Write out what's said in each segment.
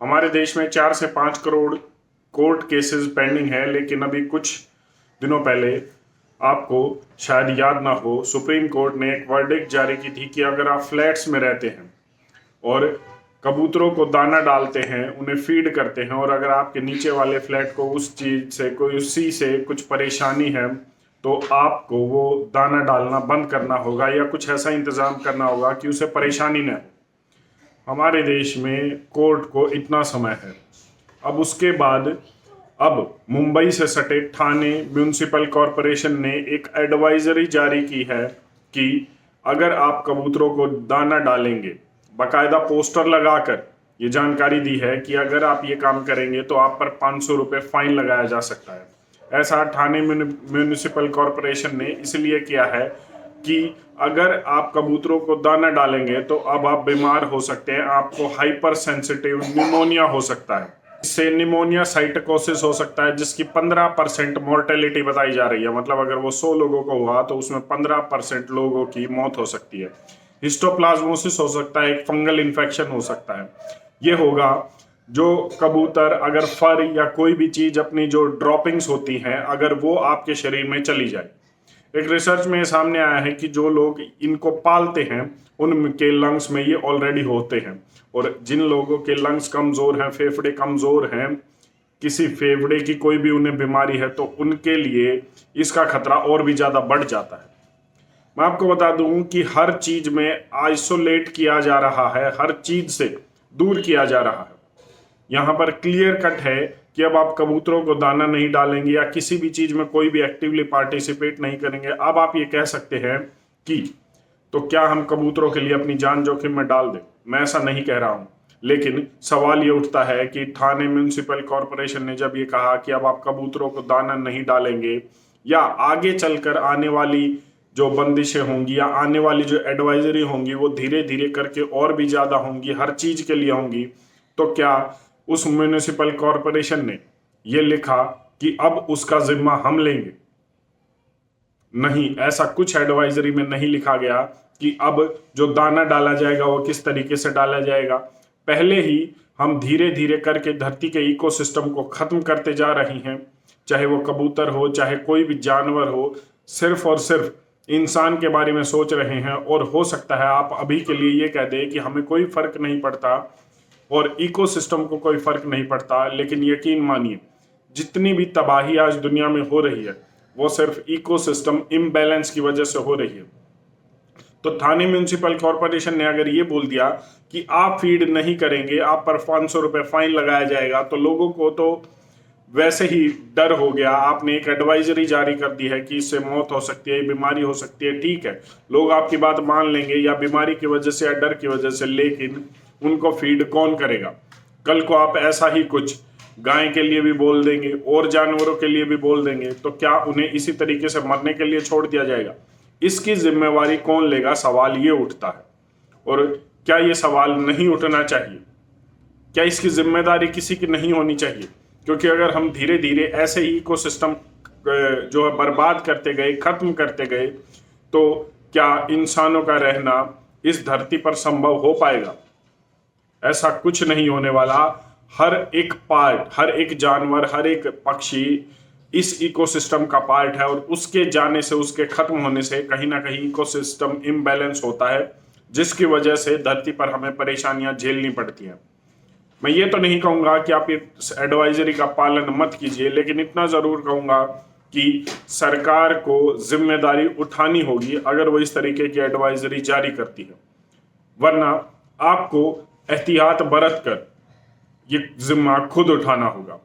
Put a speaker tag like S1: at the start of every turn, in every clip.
S1: हमारे देश में 4 से 5 करोड़ कोर्ट केसेस पेंडिंग है, लेकिन अभी कुछ दिनों पहले आपको शायद याद ना हो, सुप्रीम कोर्ट ने एक वर्डिक्ट जारी की थी कि अगर आप फ्लैट्स में रहते हैं और कबूतरों को दाना डालते हैं, उन्हें फीड करते हैं, और अगर आपके नीचे वाले फ्लैट को उस चीज से उसी से कुछ परेशानी है, तो आपको वो दाना डालना बंद करना होगा या कुछ ऐसा इंतजाम करना होगा कि उसे परेशानी न हो। हमारे देश में कोर्ट को इतना समय है। अब उसके बाद अब मुंबई से सटे ठाणे म्यूनिसिपल कॉरपोरेशन ने एक एडवाइजरी जारी की है कि अगर आप कबूतरों को दाना डालेंगे, बाकायदा पोस्टर लगाकर ये जानकारी दी है कि अगर आप ये काम करेंगे तो आप पर 500 रुपये फाइन लगाया जा सकता है। ऐसा ठाणे म्यूनिसिपल कॉरपोरेशन ने इसलिए किया है कि अगर आप कबूतरों को दाना डालेंगे तो अब आप बीमार हो सकते हैं, आपको हाइपर सेंसिटिव निमोनिया हो सकता है। इससे निमोनिया साइटोकोसिस हो सकता है, जिसकी 15% मोर्टेलिटी बताई जा रही है। मतलब अगर वो 100 लोगों को हुआ तो उसमें 15% लोगों की मौत हो सकती है। हिस्टोप्लाज्मोसिस हो सकता है, एक फंगल इन्फेक्शन हो सकता है। ये होगा जो कबूतर अगर फर या कोई भी चीज अपनी जो ड्रॉपिंग्स होती हैं, अगर वो आपके शरीर में चली जाए। एक रिसर्च में सामने आया है कि जो लोग इनको पालते हैं उनके लंग्स में ये ऑलरेडी होते हैं, और जिन लोगों के लंग्स कमजोर हैं, फेफड़े कमजोर हैं, किसी फेफड़े की कोई भी उन्हें बीमारी है, तो उनके लिए इसका खतरा और भी ज्यादा बढ़ जाता है। मैं आपको बता दूं कि हर चीज में आइसोलेट किया जा रहा है, हर चीज से दूर किया जा रहा है। यहाँ पर क्लियर कट है कि अब आप कबूतरों को दाना नहीं डालेंगे या किसी भी चीज में कोई भी एक्टिवली पार्टिसिपेट नहीं करेंगे। अब आप ये कह सकते हैं कि तो क्या हम कबूतरों के लिए अपनी जान जोखिम में डाल दें? मैं ऐसा नहीं कह रहा हूं, लेकिन सवाल ये उठता है कि ठाणे म्यूनिसिपल कॉरपोरेशन ने जब ये कहा कि अब आप कबूतरों को दाना नहीं डालेंगे, या आगे चलकर आने वाली जो बंदिशें होंगी या आने वाली जो एडवाइजरी होंगी वो धीरे धीरे करके और भी ज्यादा होंगी, हर चीज के लिए होंगी, तो क्या उस म्यूनिसिपल कॉरपोरेशन ने ये लिखा कि अब उसका जिम्मा हम लेंगे? नहीं, ऐसा कुछ एडवाइजरी में नहीं लिखा गया कि अब जो दाना डाला जाएगा वो किस तरीके से डाला जाएगा। पहले ही हम धीरे धीरे करके धरती के इकोसिस्टम को खत्म करते जा रही हैं, चाहे वो कबूतर हो, चाहे कोई भी जानवर हो, सिर्फ और सिर्फ इंसान के बारे में सोच रहे हैं। और हो सकता है आप अभी के लिए ये कह दें कि हमें कोई फर्क नहीं पड़ता और इकोसिस्टम को कोई फर्क नहीं पड़ता, लेकिन यकीन मानिए जितनी भी तबाही आज दुनिया में हो रही है वो सिर्फ इकोसिस्टम इम्बैलेंस की वजह से हो रही है। तो ठाणे म्यूनिसिपल कॉरपोरेशन ने अगर ये बोल दिया कि आप फीड नहीं करेंगे, आप पर 500 रुपये फाइन लगाया जाएगा, तो लोगों को तो वैसे ही डर हो गया। आपने एक एडवाइजरी जारी कर दी है कि इससे मौत हो सकती है, बीमारी हो सकती है। ठीक है, लोग आपकी बात मान लेंगे या बीमारी की वजह से या डर की वजह से, लेकिन उनको फीड कौन करेगा? कल को आप ऐसा ही कुछ गाय के लिए भी बोल देंगे और जानवरों के लिए भी बोल देंगे, तो क्या उन्हें इसी तरीके से मरने के लिए छोड़ दिया जाएगा? इसकी जिम्मेवारी कौन लेगा? सवाल ये उठता है। और क्या ये सवाल नहीं उठना चाहिए? क्या इसकी जिम्मेदारी किसी की नहीं होनी चाहिए? क्योंकि अगर हम धीरे धीरे ऐसे ही इकोसिस्टम जो है बर्बाद करते गए, खत्म करते गए, तो क्या इंसानों का रहना इस धरती पर संभव हो पाएगा? ऐसा कुछ नहीं होने वाला। हर एक पार्ट, हर एक जानवर, हर एक पक्षी इस इकोसिस्टम का पार्ट है, और उसके जाने से, उसके खत्म होने से कहीं ना कहीं इकोसिस्टम इम्बैलेंस होता है, जिसकी वजह से धरती पर हमें परेशानियां झेलनी पड़ती हैं। मैं ये तो नहीं कहूंगा कि आप इस एडवाइजरी का पालन मत कीजिए, लेकिन इतना जरूर कहूंगा कि सरकार को जिम्मेदारी उठानी होगी अगर वो इस तरीके की एडवाइजरी जारी करती है, वरना आपको एहतियात बरत कर ये जिम्मा खुद उठाना होगा।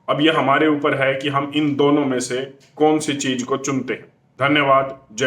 S1: अब ये हमारे ऊपर है कि हम इन दोनों में से कौन सी चीज को चुनते हैं। धन्यवाद। जय